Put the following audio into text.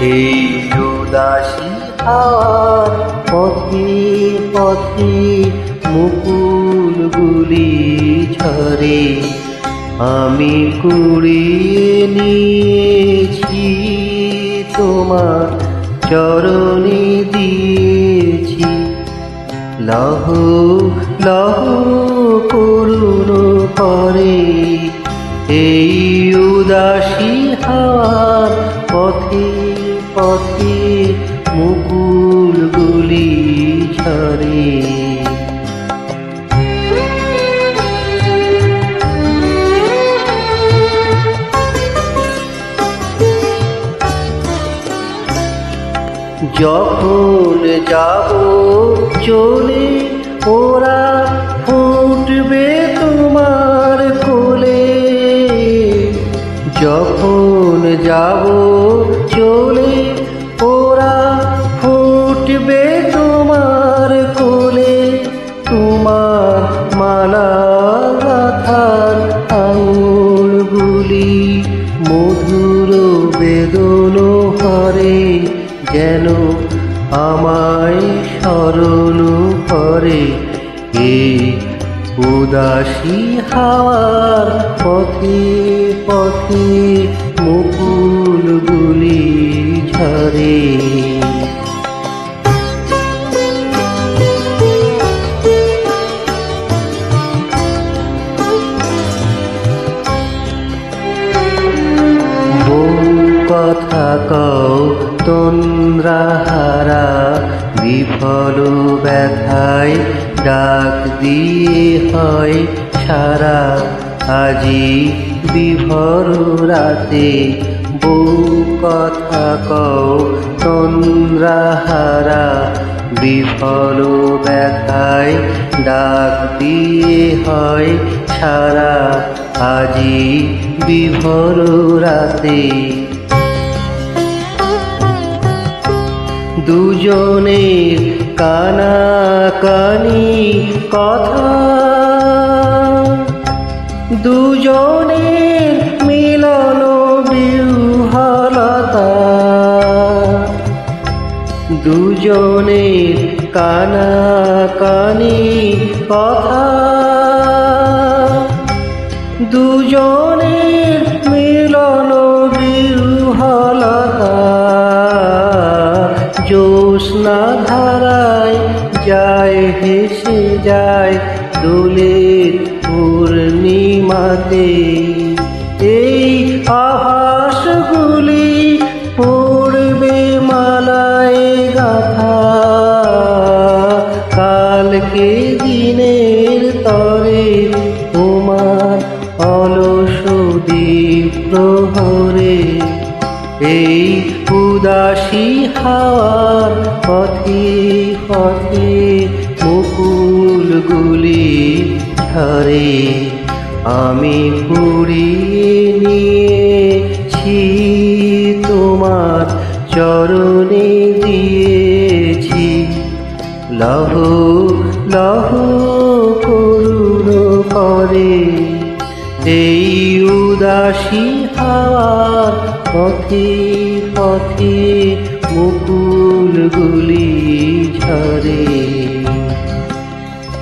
এই উদাসী হাওয়ার পথে পথে মুকুলগুলি ঝরে, আমি কুড়িয়ে নিয়েছি তোমার চরণে দিয়েছি। লহ লহ করুণ করে এই উদাসী হাওয়ার পথে পথে মুকুলগুলি ঝরে। যখন যাব চলে ওরা ফুটবে তোমার কোলে, যখন যাব চলে ওরা ফুটবে তোমার কোলে, তোমার মালা গাথার আঙুলগুলি মধুর বেদন হরে, যেন আমায় স্মরণ করে। এই উদাসী হাওয়ার পথে পথে মুকুলগুলি ঝরে। কথা কও তন্দ্রাহারা, বিফল ব্যথায় ডাক দিয়ে হয় সারা। আজি বিভোর রাতে বউ কথা কও তন্দ্রাহারা, বিফল ব্যথায় ডাক দিয়ে হয় সারা। আজি বিভোর রাতে দুজনের কানাকানি কথা, দুজনের মিলন বিহ্বলতা, দুজনের কানাকানি কথা, দুজনের মিলন বিহ্বলতা। জ্যোৎস্না ধারায় যায় হেসে যায় দোলের পূর্ণিমাতে, এই আভাসগুলি পড়বে মালায় গাথা। কালকে দিনের তরে তোমার অলস দ্বীপ প্রহরে, এই উদাসী হাওয়ার পথে পথে মুকুলগুলি ঝরে। আমি কুড়িয়ে নিয়েছি তোমার চরণে দিয়েছি। লহ লহ করুণ করে এই উদাসী হাওয়ার পথে পথে মুকুলগুলি ঝরে।